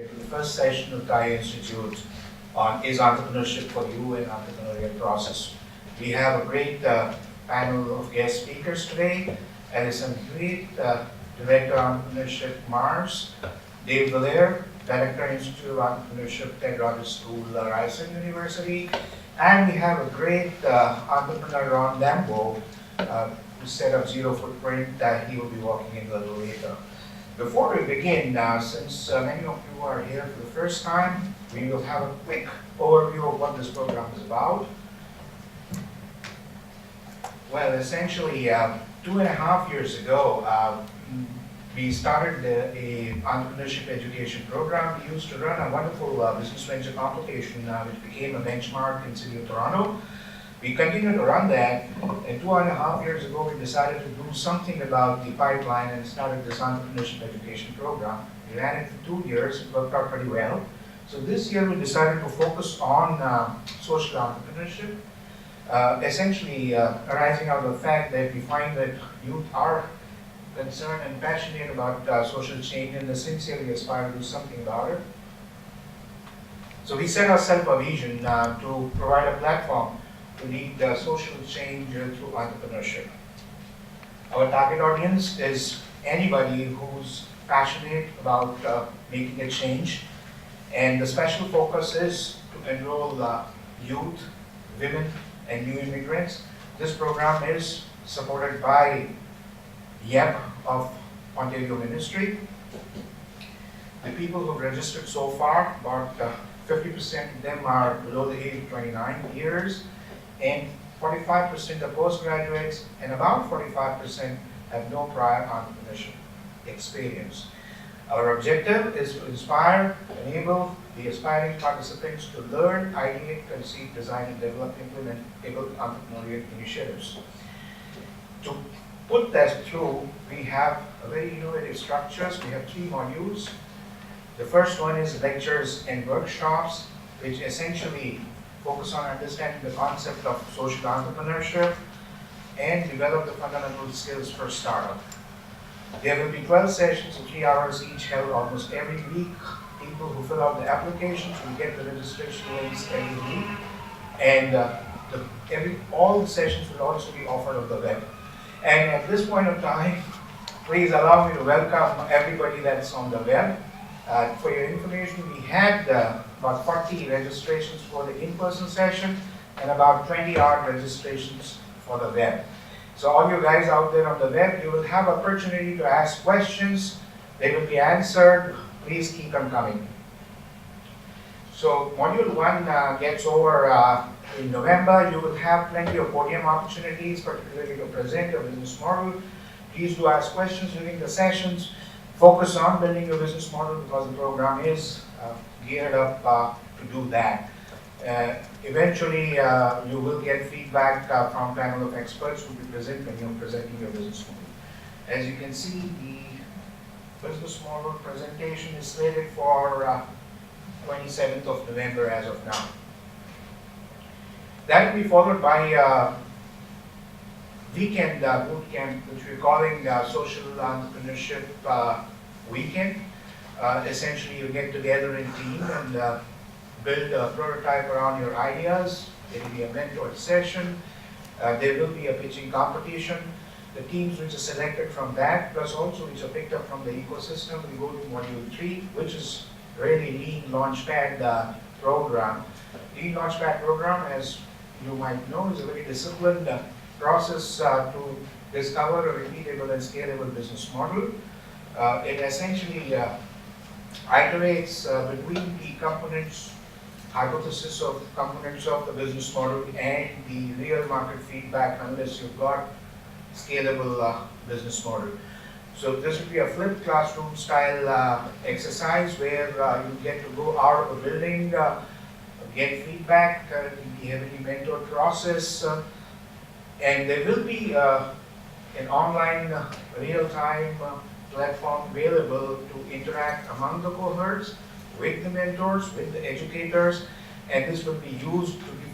The first session of TiE Institute on is entrepreneurship for you and entrepreneurial process. We have a great panel of guest speakers today. Allyson, Hewitt, Director of Entrepreneurship, MaRS, Dave Valaire, Director Institute of Entrepreneurship, Ted Rogers School, Allyson University, and we have a great entrepreneur, Ron Lambo, who set up Zero Footprint. He will be walking in a little later. Before we begin, since many of you are here for the first time, we will have a quick overview of what this program is about. Well, essentially, 2.5 years ago, we started a entrepreneurship education program. We used to run a wonderful business venture competition, which became a benchmark in the city of Toronto. We continued to run that, and 2.5 years ago, we decided to do something about the pipeline and started this entrepreneurship education program. We ran it for 2 years, it worked out pretty well. So this year, we decided to focus on social entrepreneurship, essentially arising out of the fact that we find that youth are concerned and passionate about social change and they sincerely aspire to do something about it. So we set ourselves a vision to provide a platform to lead social change through entrepreneurship. Our target audience is anybody who's passionate about making a change, and the special focus is to enroll youth, women, and new immigrants. This program is supported by TiESep of Ontario Ministry. The people who registered so far, about 50% of them are below the age of 29 years, and 45% are postgraduates, and about 45% have no prior entrepreneurship experience. Our objective is to inspire, enable the aspiring participants to learn, ideate, conceive, design, and develop, implement entrepreneurial initiatives. To put that through, we have a very innovative structures. We have 3 modules. The first one is lectures and workshops, which essentially focus on understanding the concept of social entrepreneurship and develop the fundamental skills for startup. There will be 12 sessions of 3 hours each held almost every week. People who fill out the applications will get the registration links every week, and all the sessions will also be offered on the web. And at this point of time, please allow me to welcome everybody that's on the web. For your information, we had about 40 registrations for the in-person session and about 20-odd registrations for the web. So all you guys out there on the web, you will have opportunity to ask questions. They will be answered. Please keep them coming. So Module 1 gets over in November. You will have plenty of podium opportunities, particularly to present your business model. Please do ask questions during the sessions. Focus on building your business model because the program is geared up to do that. Eventually, you will get feedback from panel of experts who will be present when you're presenting your business model. As you can see, the business model presentation is slated for 27th of November as of now. That will be followed by weekend boot camp, which we're calling Social Entrepreneurship Weekend. Essentially, you get together in team and build a prototype around your ideas. There will be a mentored session. There will be a pitching competition. The teams which are selected from that, plus also which are picked up from the ecosystem, will go to Module 3, which is really Lean Launchpad program. Lean Launchpad program, as you might know, is a very disciplined process to discover a repeatable and scalable business model. It essentially iterates between the components, hypothesis of components of the business model and the real market feedback unless you've got scalable business model. So this will be a flipped classroom style exercise where you get to go out of the building, get feedback, the heavily mentored process, and there will be an online real-time platform available to interact among the cohorts, with the mentors, with the educators, and this will be used to give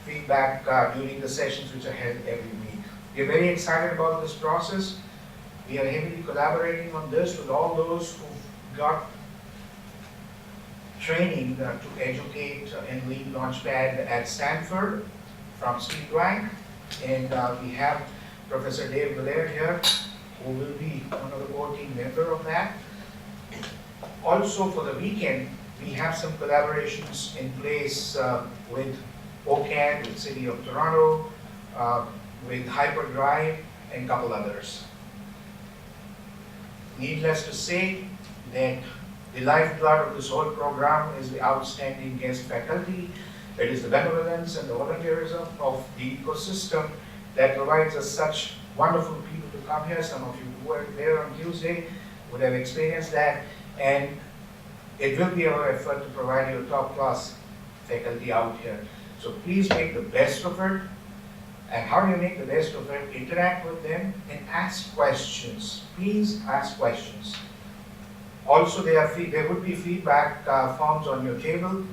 feedback during the sessions which are held every week. We are very excited about this process. We are heavily collaborating on this with all those who've got training to educate and lead Launchpad at Stanford from Steve Blank. And we have Professor Dave Blair here, who will be one of the core team member of that. Also for the weekend, we have some collaborations in place with OCAD, with City of Toronto, with Hyperdrive, and a couple others. Needless to say that the lifeblood of this whole program is the outstanding guest faculty. It is the benevolence and the volunteerism of the ecosystem that provides us such wonderful people to come here. Some of you who were there on Tuesday would have experienced that. And it will be our effort to provide you top-class faculty out here. So please make the best of it. And how do you make the best of it? Interact with them and ask questions. Please ask questions. Also, there would be feedback forms on your table.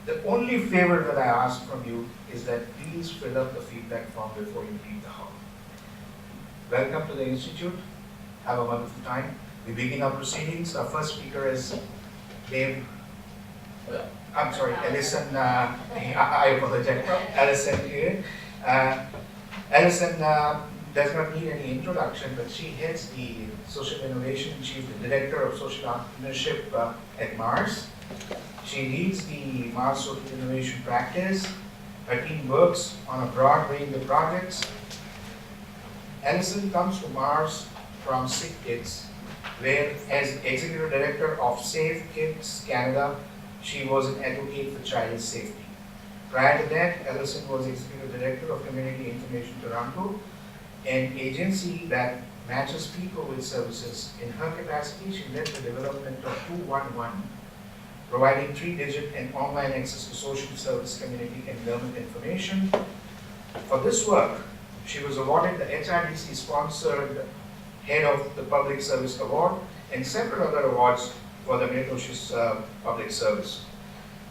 The only favor that I ask from you is that please fill up the feedback form before you leave the hall. Welcome to the Institute. Have a wonderful time. We begin our proceedings. Our first speaker is Dave. I'm sorry, Allyson. I apologize. Allyson here. Allyson does not need any introduction, but she heads the social innovation. She's the director of social entrepreneurship at MaRS. She leads the MaRS social innovation practice. Her team works on a broad range of projects. Allyson comes to MaRS from Sept, where as executive director of Safe Kids Canada, she was an advocate for child safety. Prior to that, Allyson was executive director of Community Information Toronto, an agency that matches people with services. In her capacity, she led the development of 211, providing 3-digit and online access to social service, community, and government information. For this work, she was awarded the HRDC-sponsored Head of the Public Service Award and several other awards for the atrocious public service.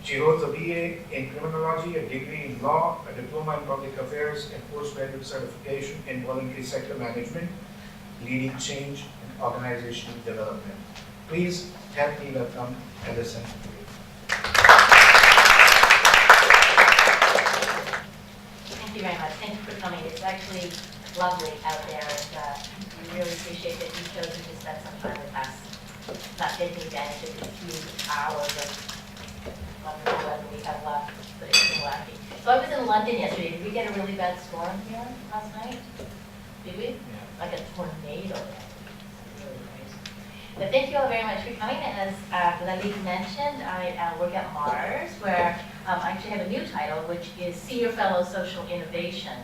She holds a BA in criminology, a degree in law, a diploma in public affairs, and postgraduate certification in voluntary sector management, leading change and organizational development. Please help me welcome Allyson. Thank you very much. Thank you for coming. It's actually lovely out there, and we really appreciate that you've chosen to spend some time with us, not taking advantage of the few hours of wonderful weather we have left, but it's been lucky. So I was in London yesterday. Did we get a really bad storm here last night? Did we? Yeah. Like a tornado. Really crazy. But thank you all very much for coming. As Lalique mentioned, I work at MaRS, where I actually have a new title, which is Senior Fellow Social Innovation,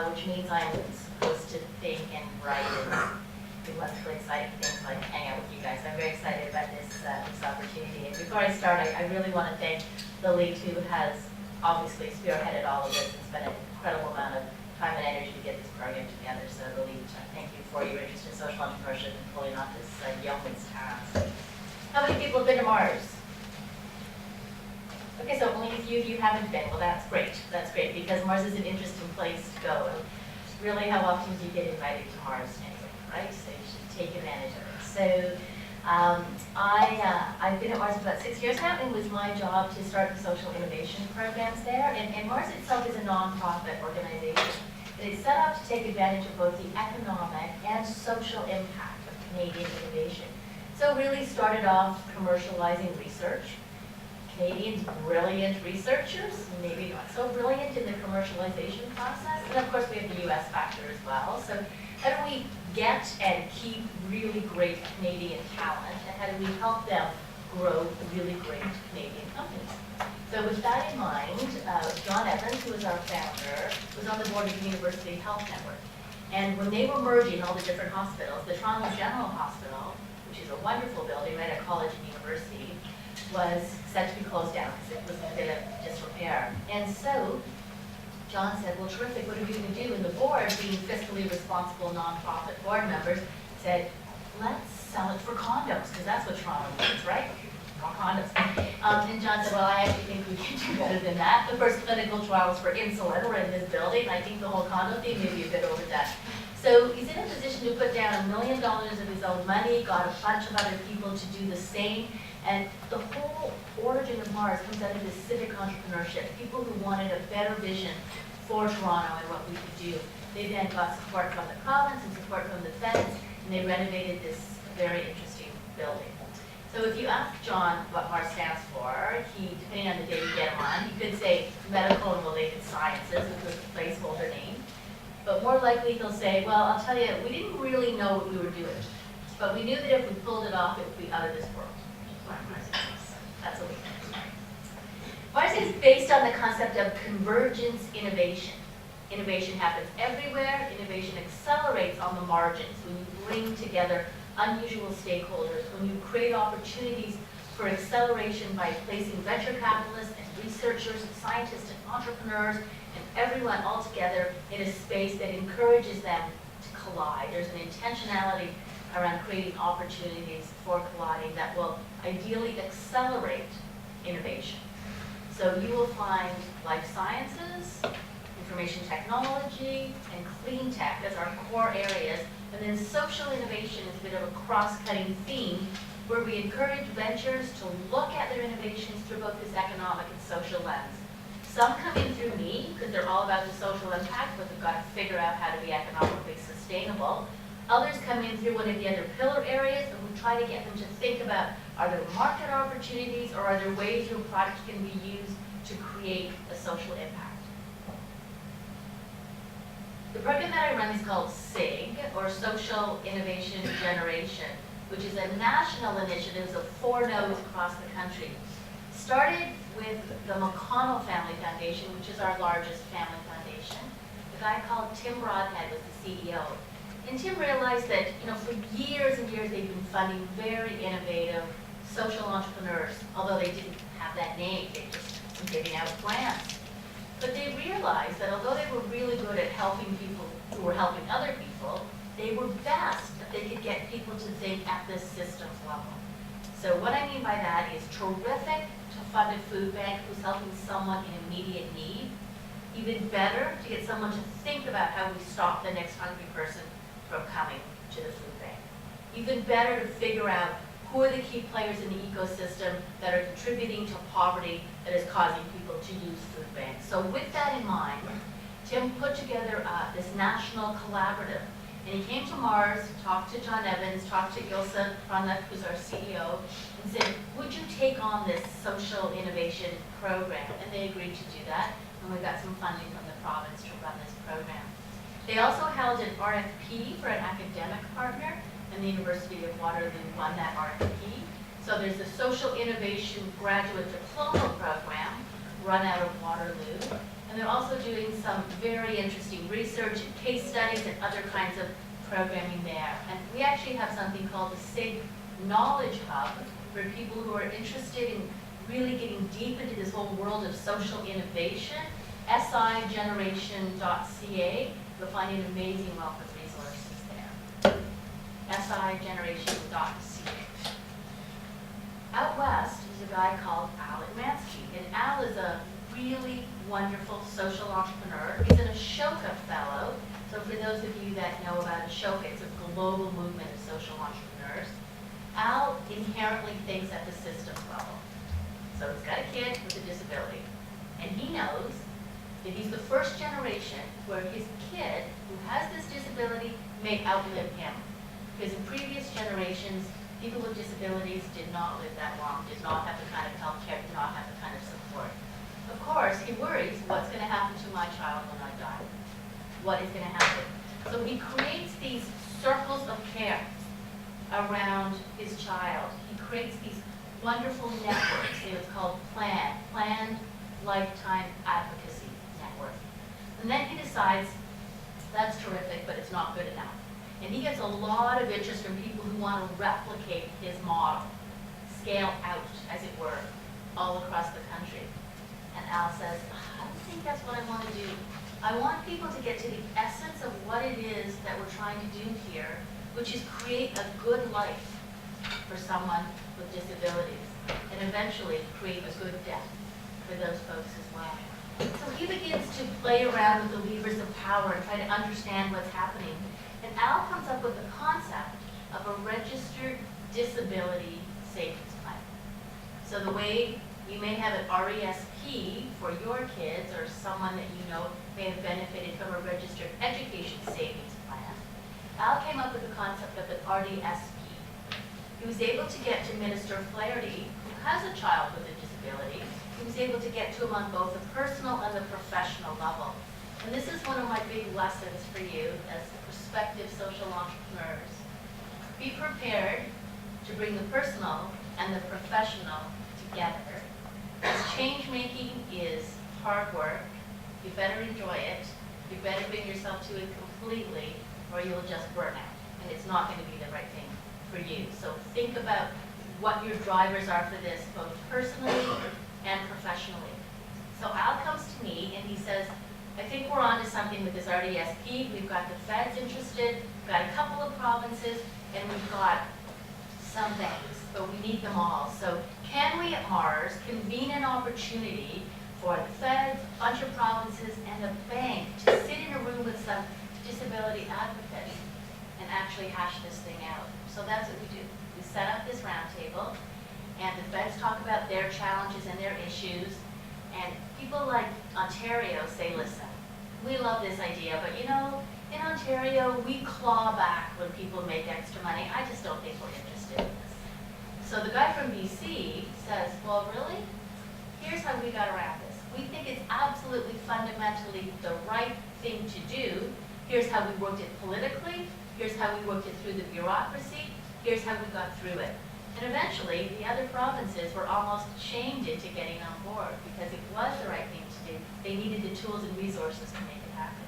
which means I'm supposed to think and write and do wonderful, exciting things like hang out with you guys. I'm very excited about this opportunity. And before I start, I really want to thank Lalique, who has obviously spearheaded all of this and spent an incredible amount of time and energy to get this program together. So Lalique, thank you for your interest in social entrepreneurship and pulling off this yeoman's task. How many people have been to MaRS? Okay, so only a few of you haven't been. Well, that's great. That's great, because MaRS is an interesting place to go. And really, how often do you get invited to MaRS anyway, right? So you should take advantage of it. So I've been at MaRS for about 6 years now, and it was my job to start the social innovation programs there. And MaRS itself is a nonprofit organization. It's set up to take advantage of both the economic and social impact of Canadian innovation. So really started off commercializing research. Canadians, brilliant researchers, maybe not so brilliant in the commercialization process. And of course, we have the US factor as well. So how do we get and keep really great Canadian talent, and how do we help them grow really great Canadian companies? So with that in mind, John Evans, who was our founder, was on the board of the University Health Network. And when they were merging all the different hospitals, the Toronto General Hospital, which is a wonderful building right at college and university, was set to be closed down because it was in a bit of disrepair. And so John said, well, terrific, what are we going to do? And the board, being fiscally responsible nonprofit board members, said, let's sell it for condoms, because that's what Toronto needs, right? Condoms. And John said, well, I actually think we can do better than that. The first clinical trials for insulin were in this building. I think the whole condo thing may be a bit overdone. So he's in a position to put down $1 million of his own money, got a bunch of other people to do the same, And the whole origin of MaRS comes out of this civic entrepreneurship, people who wanted a better vision for Toronto and what we could do. They then got support from the province and support from the feds, and they renovated this very interesting building. So if you ask John what MaRS stands for, he, depending on the day you get him on, he could say medical and related sciences, which was the placeholder name. But more likely he'll say, well, I'll tell you, we didn't really know what we were doing, but we knew that if we pulled it off, it would be out of this world. That's what we think. MaRS is based on the concept of convergence innovation. Innovation happens everywhere. Innovation accelerates on the margins when you bring together unusual stakeholders, when you create opportunities for acceleration by placing venture capitalists and researchers and scientists and entrepreneurs and everyone all together in a space that encourages them to collide. There's an intentionality around creating opportunities for colliding that will ideally accelerate innovation. So you will find life sciences, information technology, and clean tech as our core areas. And then social innovation is a bit of a cross-cutting theme where we encourage ventures to look at their innovations through both this economic and social lens. Some come in through me because they're all about the social impact, but they've got to figure out how to be economically sustainable. Others come in through one of the other pillar areas, and we try to get them to think about, are there market opportunities or are there ways your product can be used to create a social impact? The program that I run is called SIG, or Social Innovation Generation, which is a national initiative of 4 nodes across the country. Started with the McConnell Family Foundation, which is our largest family foundation. A guy called Tim Broadhead was the CEO. And Tim realized that, for years and years they've been funding very innovative social entrepreneurs, although they didn't have that name, they just were giving out grants. But they realized that although they were really good at helping people who were helping other people, they were best if they could get people to think at this systems level. So what I mean by that is terrific to fund a food bank who's helping someone in immediate need. Even better to get someone to think about how we stop the next hungry person from coming to the food bank. Even better to figure out who are the key players in the ecosystem that are contributing to poverty that is causing people to use food banks. So with that in mind, Tim put together this national collaborative. And he came to MaRS, talked to John Evans, talked to Ilse Pronuk, who's our CEO, and said, would you take on this social innovation program? And they agreed to do that. And we got some funding from the province to run this program. They also held an RFP for an academic partner, and the University of Waterloo won that RFP. So there's a Social Innovation Graduate Diploma Program run out of Waterloo. And they're also doing some very interesting research and case studies and other kinds of programming there. And we actually have something called the SIG Knowledge Hub for people who are interested in really getting deep into this whole world of social innovation. sigeneration.ca. You'll find an amazing wealth of resources there. sigeneration.ca. Out west is a guy called Al Mansky, and Al is a really wonderful social entrepreneur. He's an Ashoka Fellow. So for those of you that know about Ashoka, it's a global movement of social entrepreneurs. Al inherently thinks at the systems level. So he's got a kid with a disability, and he knows that he's the first generation where his kid, who has this disability, may outlive him. Because in previous generations, people with disabilities did not live that long, did not have the kind of health care, did not have the kind of support. Of course, he worries, what's going to happen to my child when I die? What is going to happen? So he creates these circles of care around his child. He creates these wonderful networks. It's called Planned Lifetime Advocacy Network. And then he decides, that's terrific, but it's not good enough. And he gets a lot of interest from people who want to replicate his model, scale out, as it were, all across the country. And Al says, I don't think that's what I want to do. I want people to get to the essence of what it is that we're trying to do here, which is create a good life for someone with disabilities, and eventually create a good death for those folks as well. So he begins to play around with the levers of power and try to understand what's happening. And Al comes up with the concept of a registered disability savings plan. So the way you may have an RESP for your kids or someone that you know may have benefited from a registered education savings plan, Al came up with the concept of an RDSP. He was able to get to Minister Flaherty, who has a child with a disability. He was able to get to him on both the personal and the professional level. And this is one of my big lessons for you as prospective social entrepreneurs. Be prepared to bring the personal and the professional together. As change making is hard work, you better enjoy it. You better bring yourself to it completely, or you'll just burn out. And it's not going to be the right thing for you. So think about what your drivers are for this, both personally and professionally. So Al comes to me and he says, I think we're on to something with this RDSP. We've got the feds interested, we've got a couple of provinces, and we've got some banks, but we need them all. So can we at MaRS convene an opportunity for the feds, a bunch of provinces, and a bank to sit in a room with some disability advocates and actually hash this thing out? So that's what we do. We set up this roundtable, and the feds talk about their challenges and their issues, and people like Ontario say, listen, we love this idea, but you know, in Ontario, we claw back when people make extra money. I just don't think we're interested in this. So the guy from BC says, well, really? Here's how we got around this. We think it's absolutely fundamentally the right thing to do. Here's how we worked it politically. Here's how we worked it through the bureaucracy. Here's how we got through it. And eventually, the other provinces were almost shamed into getting on board because it was the right thing to do. They needed the tools and resources to make it happen.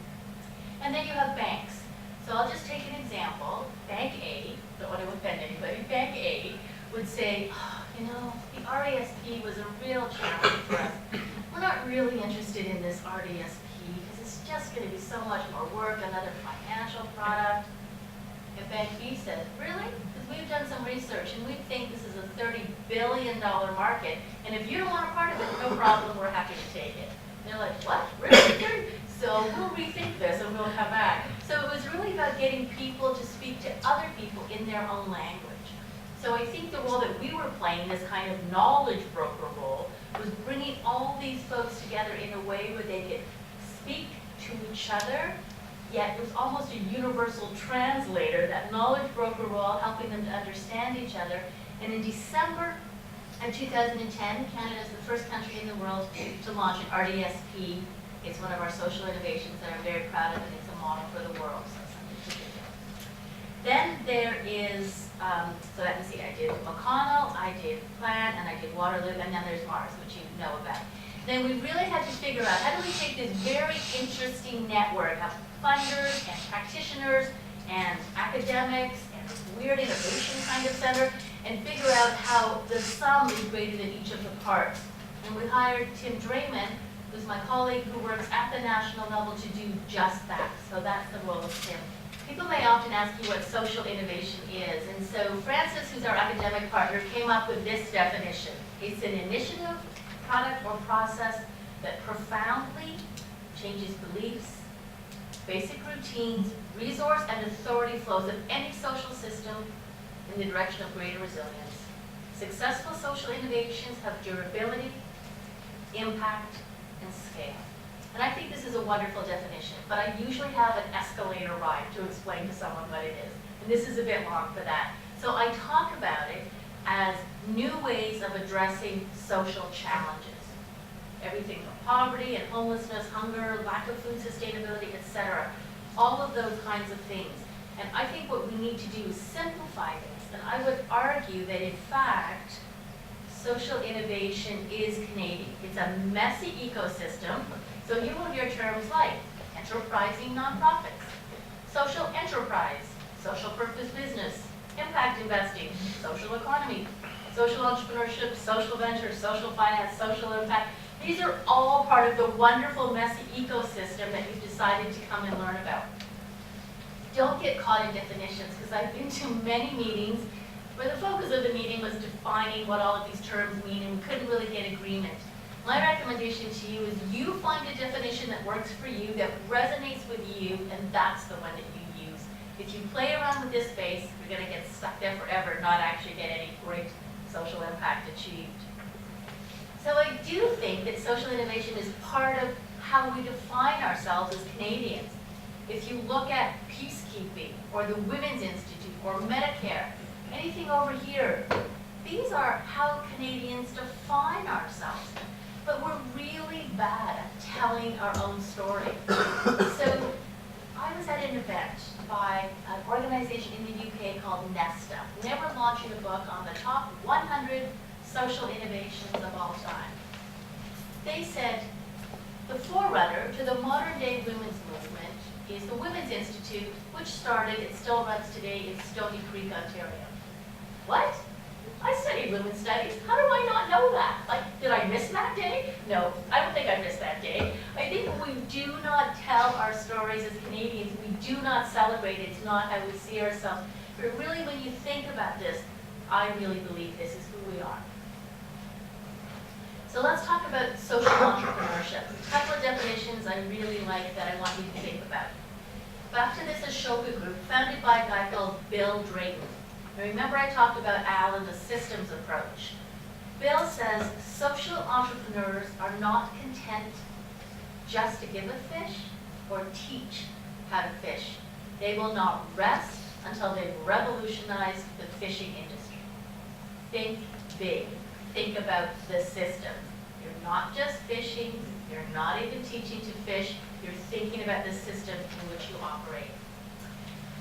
And then you have banks. So I'll just take an example. Bank A, don't want to offend anybody, Bank A would say, oh, you know, the RASP was a real challenge for us. We're not really interested in this RDSP because it's just going to be so much more work, another financial product. And Bank B says, really? Because we've done some research and we think this is a $30 billion market, and if you don't want a part of it, no problem, we're happy to take it. And they're like, what? Really? So we'll rethink this and we'll come back. So it was really about getting people to speak to other people in their own language. So I think the role that we were playing, this kind of knowledge broker role, was bringing all these folks together in a way where they could speak to each other, yet it was almost a universal translator, that knowledge broker role, helping them to understand each other. And in December of 2010, Canada is the first country in the world to launch an RDSP. It's one of our social innovations that I'm very proud of, and it's a model for the world, so something to do. Then there is, so let me see, I did McConnell, I did Plan, and I did Waterloo, and then there's MaRS, which you know about. Then we really had to figure out, how do we take this very interesting network of funders and practitioners and academics and this weird innovation kind of center, and figure out how the sum is greater than each of the parts. And we hired Tim Drayman, who's my colleague who works at the national level to do just that. So that's the role of Tim. People may often ask you what social innovation is. And so Francis, who's our academic partner, came up with this definition. It's an initiative, product, or process that profoundly changes beliefs, basic routines, resource and authority flows of any social system in the direction of greater resilience. Successful social innovations have durability, impact, and scale. And I think this is a wonderful definition, but I usually have an escalator ride to explain to someone what it is. And this is a bit long for that. So I talk about it as new ways of addressing social challenges. Everything from poverty and homelessness, hunger, lack of food sustainability, etc. All of those kinds of things. And I think what we need to do is simplify this. And I would argue that in fact, social innovation is Canadian. It's a messy ecosystem. So you will hear terms like enterprising nonprofits, social enterprise, social purpose business, impact investing, social economy, social entrepreneurship, social venture, social finance, social impact. These are all part of the wonderful messy ecosystem that you've decided to come and learn about. Don't get caught in definitions, because I've been to many meetings where the focus of the meeting was defining what all of these terms mean, and we couldn't really get agreement. My recommendation to you is you find a definition that works for you, that resonates with you, and that's the one that you use. If you play around with this space, you're going to get stuck there forever, not actually get any great social impact achieved. So I do think that social innovation is part of how we define ourselves as Canadians. If you look at peacekeeping, or the Women's Institute, or Medicare, anything over here, these are how Canadians define ourselves. But we're really bad at telling our own story. So I was at an event by an organization in the UK called Nesta. They were launching a book on the top 100 social innovations of all time. They said the forerunner to the modern day women's movement is the Women's Institute, which started, it still runs today in Stony Creek, Ontario. What? I studied women's studies. How do I not know that? Like, did I miss that day? No, I don't think I missed that day. I think we do not tell our stories as Canadians. We do not celebrate it. It's not how we see ourselves. But really, when you think about this, I really believe this is who we are. So let's talk about social entrepreneurship. A couple of definitions I really like that I want you to think about. Back to this Ashoka group, founded by a guy called Bill Drayton. Now remember I talked about Al and the systems approach. Bill says social entrepreneurs are not content just to give a fish or teach how to fish. They will not rest until they've revolutionized the fishing industry. Think big. Think about the system. You're not just fishing, you're not even teaching to fish, you're thinking about the system in which you operate.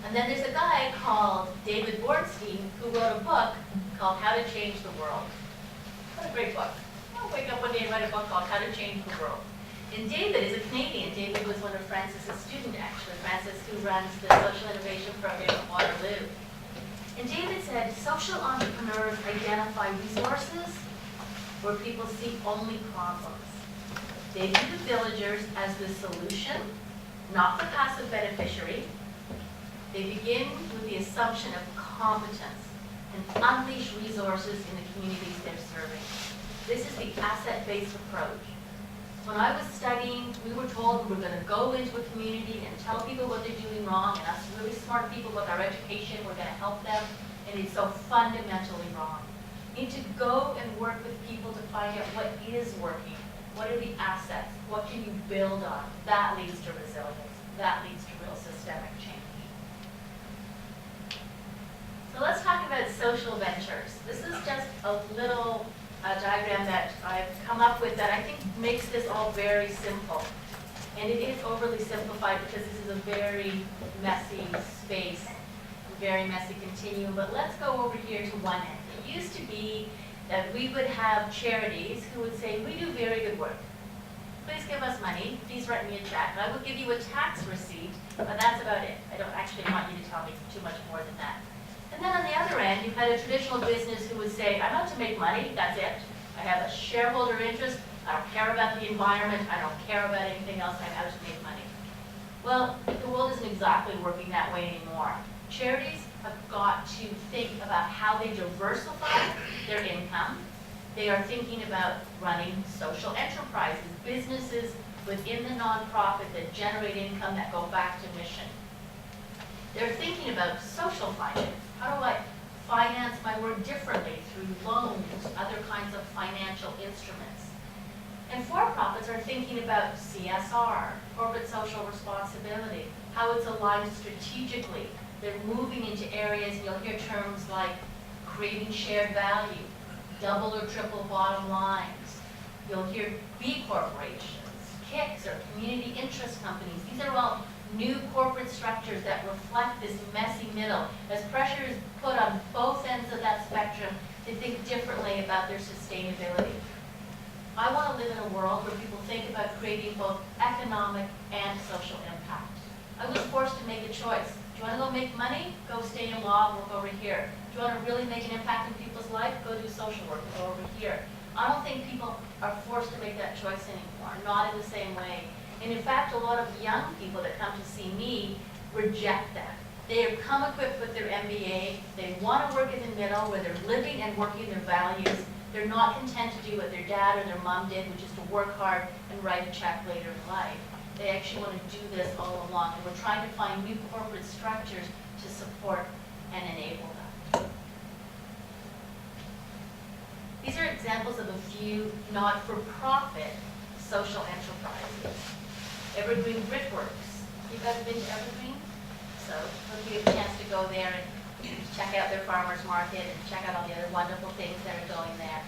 And then there's a guy called David Bornstein who wrote a book called How to Change the World. What a great book. I'll wake up one day and write a book called How to Change the World. And David is a Canadian. David was one of Francis's students, actually. Francis, who runs the Social Innovation Program at Waterloo. And David said, social entrepreneurs identify resources where people see only problems. They view the villagers as the solution, not the passive beneficiary. They begin with the assumption of competence and unleash resources in the communities they're serving. This is the asset-based approach. When I was studying, we were told we were going to go into a community and tell people what they're doing wrong, and us really smart people with our education, we're going to help them, and it's so fundamentally wrong. You need to go and work with people to find out what is working, what are the assets, what can you build on. That leads to resilience. That leads to real systemic change. So let's talk about social ventures. This is just a little diagram that I've come up with that I think makes this all very simple. And it is overly simplified because this is a very messy space, a very messy continuum. But let's go over here to one end. It used to be that we would have charities who would say, we do very good work. Please give us money. Please write me a check. I will give you a tax receipt, but that's about it. I don't actually want you to tell me too much more than that. And then on the other end, you had a traditional business who would say, I'm out to make money, that's it. I have a shareholder interest, I don't care about the environment, I don't care about anything else, I'm out to make money. Well, the world isn't exactly working that way anymore. Charities have got to think about how they diversify their income. They are thinking about running social enterprises, businesses within the nonprofit that generate income that go back to mission. They're thinking about social finance. How do I finance my work differently through loans, other kinds of financial instruments? And for-profits are thinking about CSR, corporate social responsibility, how it's aligned strategically. They're moving into areas, and you'll hear terms like creating shared value, double or triple bottom lines. You'll hear B corporations, KICs or community interest companies. These are all new corporate structures that reflect this messy middle. As pressure is put on both ends of that spectrum to think differently about their sustainability. I want to live in a world where people think about creating both economic and social impact. I was forced to make a choice. Do you want to go make money? Go stay in law, work over here. Do you want to really make an impact in people's life? Go do social work, go over here. I don't think people are forced to make that choice anymore, not in the same way. And in fact, a lot of young people that come to see me reject that. They have come equipped with their MBA. They want to work in the middle where they're living and working their values. They're not content to do what their dad or their mom did, which is to work hard and write a check later in life. They actually want to do this all along. And we're trying to find new corporate structures to support and enable that. These are examples of a few not-for-profit social enterprises. Evergreen Brickworks. You guys been to Evergreen? So hope you have a chance to go there and check out their farmers market and check out all the other wonderful things that are going there.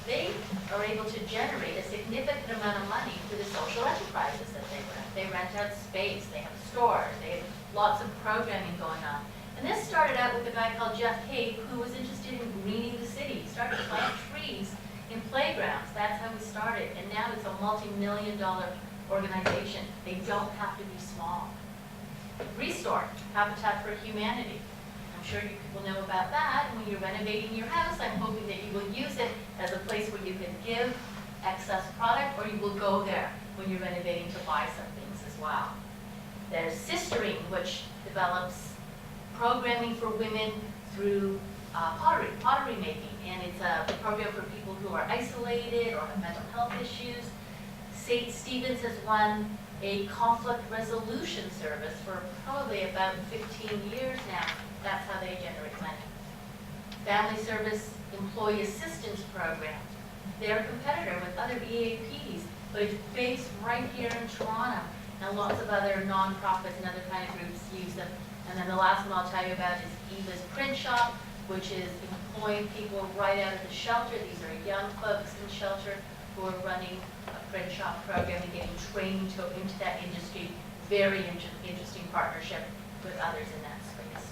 They are able to generate a significant amount of money through the social enterprises that they rent. They rent out space, they have stores, they have lots of programming going on. And this started out with a guy called Jeff Cape who was interested in greening the city. He started to plant trees in playgrounds. That's how we started. And now it's a multi-million-dollar organization. They don't have to be small. Restore, Habitat for Humanity. I'm sure you people know about that. And when you're renovating your house, I'm hoping that you will use it as a place where you can give excess product, or you will go there when you're renovating to buy some things as well. There's Sistering, which develops programming for women through pottery making. And it's a program for people who are isolated or have mental health issues. St. Stephen's has won a conflict resolution service for probably about 15 years now. That's how they generate money. Family Service Employee Assistance Program. They're a competitor with other EAPs, but it's based right here in Toronto. And lots of other nonprofits and other kind of groups use them. And then the last one I'll tell you about is Eva's Print Shop, which is employing people right out of the shelter. These are young folks in shelter who are running a print shop program and getting trained into that industry. Very interesting partnership with others in that space.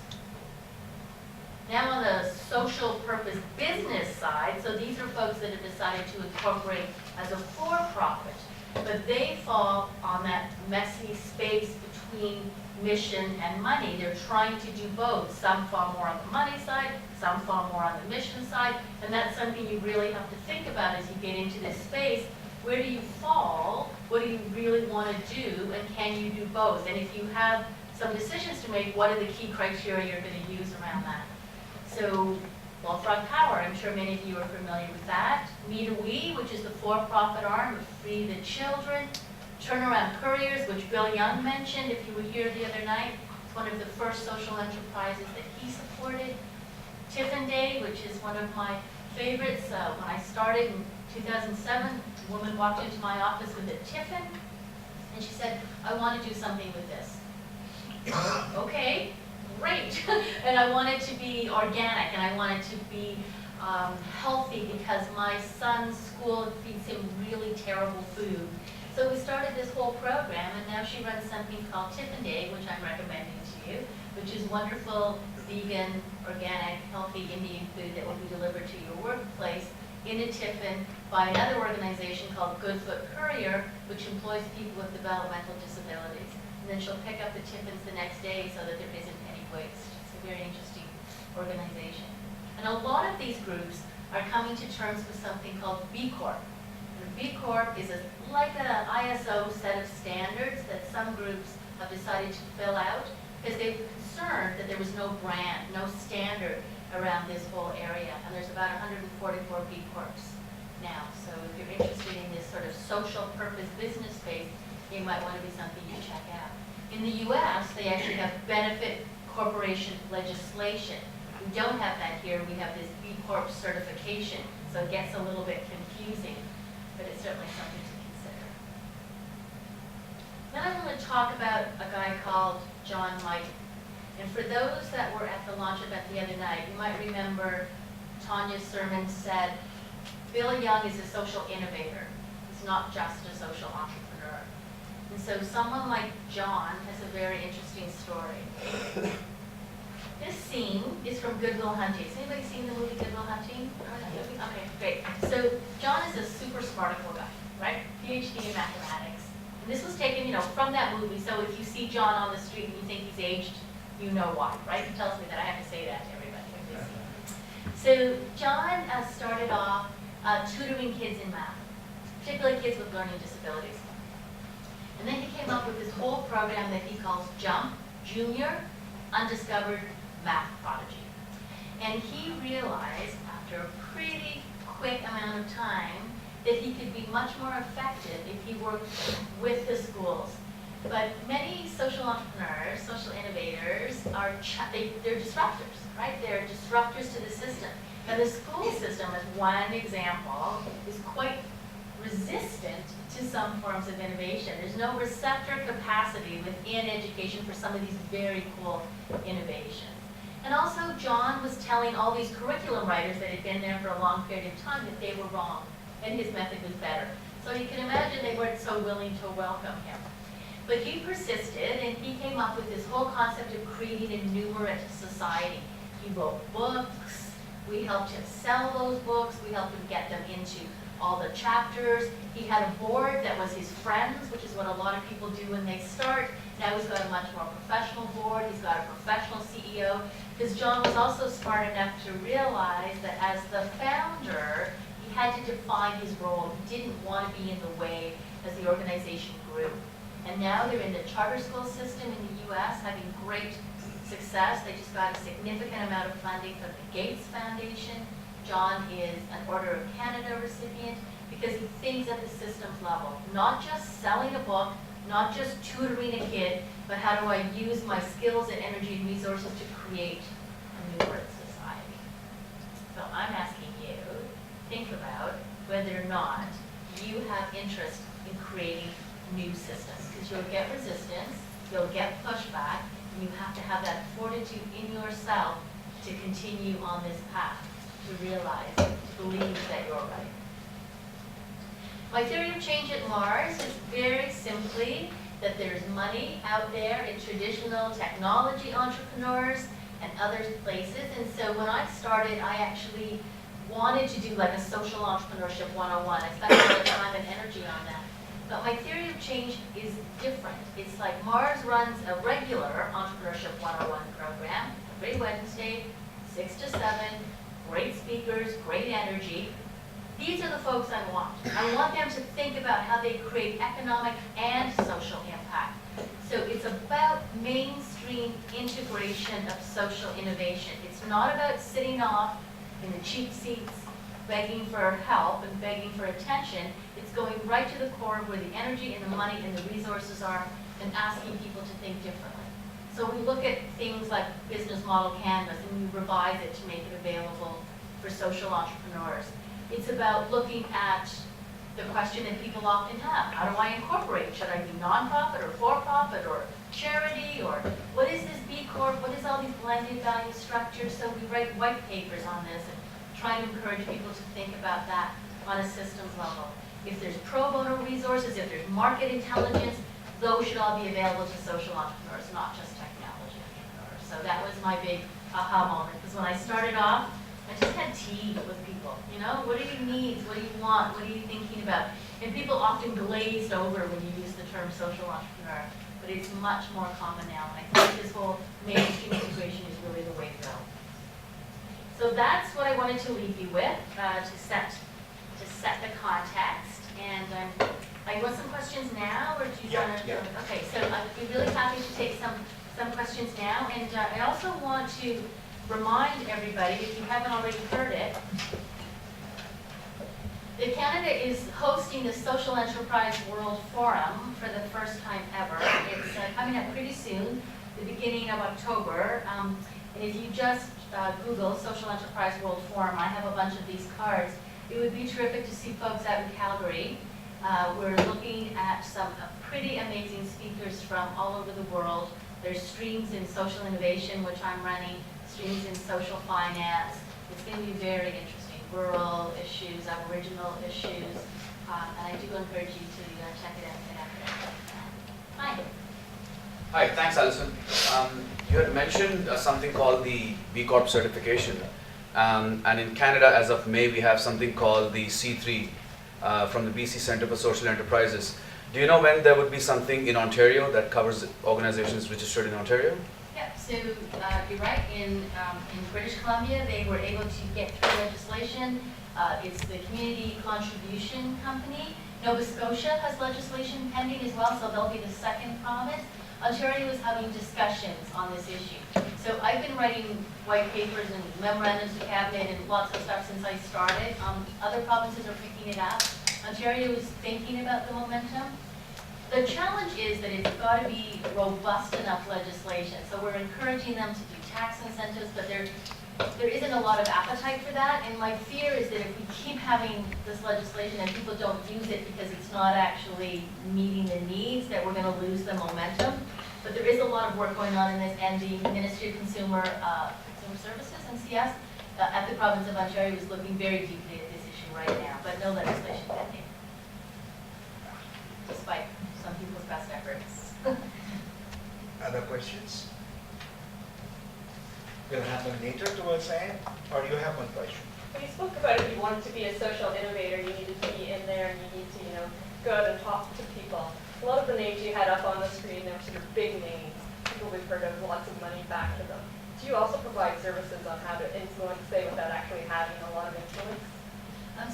Now on the social purpose business side, so these are folks that have decided to incorporate as a for-profit, but they fall on that messy space between mission and money. They're trying to do both. Some fall more on the money side, some fall more on the mission side, and that's something you really have to think about as you get into this space. Where do you fall? What do you really want to do? And can you do both? And if you have some decisions to make, what are the key criteria you're going to use around that? So, Bullfrog Power, I'm sure many of you are familiar with that. Me to We, which is the for-profit arm of Free the Children. Turnaround Couriers, which Bill Young mentioned, if you were here the other night. It's one of the first social enterprises that he supported. Tiffin Day, which is one of my favorites. When I started in 2007, a woman walked into my office with a Tiffin, and she said, I want to do something with this. Okay, great. And I want it to be organic, and I want it to be healthy, because my son's school feeds him really terrible food. So we started this whole program, and now she runs something called Tiffin Day, which I'm recommending to you, which is wonderful, vegan, organic, healthy Indian food that will be delivered to your workplace in a tiffin by another organization called Goodfoot Courier, which employs people with developmental disabilities. And then she'll pick up the tiffins the next day so that there isn't any waste. It's a very interesting organization. And a lot of these groups are coming to terms with something called B Corp. And B Corp is like an ISO set of standards that some groups have decided to fill out because they're concerned that there was no brand, no standard around this whole area. And there's about 144 B Corps now. So if you're interested in this sort of social purpose business space, it might want to be something you check out. In the US, they actually have benefit corporation legislation. We don't have that here. We have this B Corp certification, so it gets a little bit confusing, but it's certainly something to consider. Then I'm going to talk about a guy called John Might. And for those that were at the launch event the other night, you might remember Tanya's sermon said, Bill Young is a social innovator. He's not just a social entrepreneur. And so someone like John has a very interesting story. This scene is from Good Will Hunting. Has anybody seen the movie Good Will Hunting? Okay, great. So John is a super smart guy, right? PhD in mathematics. And this was taken, from that movie. So if you see John on the street and you think he's aged, you know why, right? He tells me that I have to say that to everybody. So John started off tutoring kids in math, particularly kids with learning disabilities. And then he came up with this whole program that he calls JUMP, Junior Undiscovered Math Prodigy. And he realized after a pretty quick amount of time that he could be much more effective if he worked with the schools. But many social entrepreneurs, social innovators, they're disruptors, right? They're disruptors to the system. And the school system, as one example, is quite resistant to some forms of innovation. There's no receptor capacity within education for some of these very cool innovations. And also, John was telling all these curriculum writers that had been there for a long period of time that they were wrong, and his method was better. So you can imagine they weren't so willing to welcome him. But he persisted, and he came up with this whole concept of creating a numerate society. He wrote books. We helped him sell those books. We helped him get them into all the chapters. He had a board that was his friends, which is what a lot of people do when they start. Now he's got a much more professional board. He's got a professional CEO. Because John was also smart enough to realize that as the founder, he had to define his role. He didn't want to be in the way as the organization grew. And now they're in the charter school system in the US, having great success. They just got a significant amount of funding from the Gates Foundation. John is an Order of Canada recipient because he thinks at the systems level, not just selling a book, not just tutoring a kid, but how do I use my skills and energy and resources to create a new Earth society. So I'm asking you to think about whether or not you have interest in creating new systems, because you'll get resistance, you'll get pushback, and you have to have that fortitude in yourself to continue on this path, to realize, to believe that you're right. My theory of change at MaRS is very simply that there's money out there in traditional technology entrepreneurs and other places. And so when I started, I actually wanted to do like a social entrepreneurship 101. I spent a lot of time and energy on that. But my theory of change is different. It's like MaRS runs a regular Entrepreneurship 101 program every Wednesday, 6 to 7, great speakers, great energy. These are the folks I want. I want them to think about how they create economic and social impact. So it's about mainstream integration of social innovation. It's not about sitting off in the cheap seats, begging for help and begging for attention. It's going right to the core of where the energy and the money and the resources are and asking people to think differently. So we look at things like business model canvas and we revise it to make it available for social entrepreneurs. It's about looking at the question that people often have. How do I incorporate? Should I be nonprofit or for-profit or charity? Or what is this B Corp? What is all these blended value structures? So we write white papers on this and try to encourage people to think about that on a systems level. If there's pro bono resources, if there's market intelligence, those should all be available to social entrepreneurs, not just technology entrepreneurs. So that was my big aha moment, because when I started off, I just had tea with people, you know, what are your needs, what do you want, what are you thinking about? And people often glazed over when you use the term social entrepreneur, but it's much more common now. And I think this whole mainstream integration is really the way to go. So that's what I wanted to leave you with, to set the context. And I want some questions now, or do you want to? Yeah. Okay, so I'd be really happy to take some questions now. And I also want to remind everybody, if you haven't already heard it, that Canada is hosting the Social Enterprise World Forum for the first time ever. It's coming up pretty soon, the beginning of October. And if you just Google Social Enterprise World Forum, I have a bunch of these cards. It would be terrific to see folks out in Calgary. We're looking at some pretty amazing speakers from all over the world. There's streams in social innovation, which I'm running, streams in social finance. It's going to be very interesting. Rural issues, Aboriginal issues, and I do encourage you to check it out. Hi. Hi, thanks, Allyson. You had mentioned something called the B Corp certification, and in Canada, as of May, we have something called the C3 from the BC Centre for Social Enterprises. Do you know when there would be something in Ontario that covers organizations registered in Ontario? Yeah, so you're right. In British Columbia, they were able to get through legislation. It's the Community Contribution Company. Nova Scotia has legislation pending as well, so they'll be the second province. Ontario is having discussions on this issue. So I've been writing white papers and memorandums to cabinet and lots of stuff since I started. Other provinces are picking it up. Ontario is thinking about the momentum. The challenge is that it's got to be robust enough legislation. So we're encouraging them to do tax incentives, but they're there isn't a lot of appetite for that, and my fear is that if we keep having this legislation and people don't use it because it's not actually meeting the needs, that we're gonna lose the momentum. But there is a lot of work going on in this, and the Ministry of Consumer Services, MCS, at the province of Ontario is looking very deeply at this issue right now, but no legislation pending, despite some people's best efforts. Other questions? We'll have them later towards the end, or you have one question? When you spoke about if you wanted to be a social innovator, you needed to be in there and you need to, go out and talk to people. A lot of the names you had up on the screen, they were sort of big names, people we've heard of, lots of money back to them. Do you also provide services on how to influence, say, without actually having a lot of influence?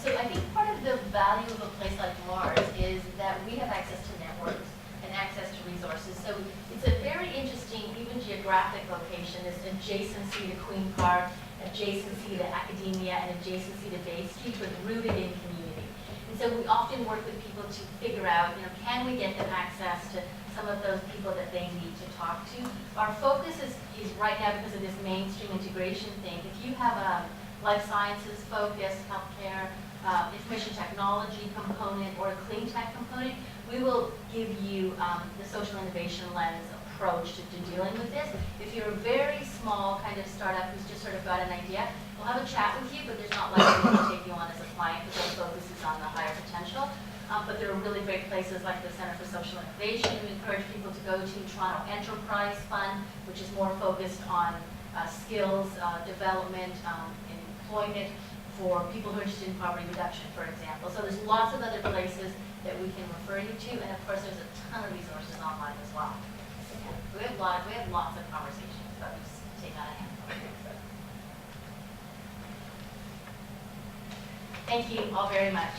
So I think part of the value of a place like MaRS is that we have access to networks and access to resources. So it's a very interesting, even geographic location. It's adjacency to Queen Park, adjacency to academia, and adjacency to Bay Street, but rooted in community. And so we often work with people to figure out, can we get them access to some of those people that they need to talk to. Our focus is right now, because of this mainstream integration thing, if you have a life sciences focus, healthcare, information technology component, or a clean tech component, we will give you the social innovation lens approach to dealing with this. If you're a very small kind of startup who's just sort of got an idea, we'll have a chat with you, but there's not likely to take you on as a client because our focus is on the higher potential. But there are really great places like the Center for Social Innovation we encourage people to go to, Toronto Enterprise Fund, which is more focused on skills development, employment for people who are interested in poverty reduction, for example. So there's lots of other places that we can refer you to, and of course there's a ton of resources online as well. Yeah. We have lots of conversations, but we just take on a handful. Thank you all very much.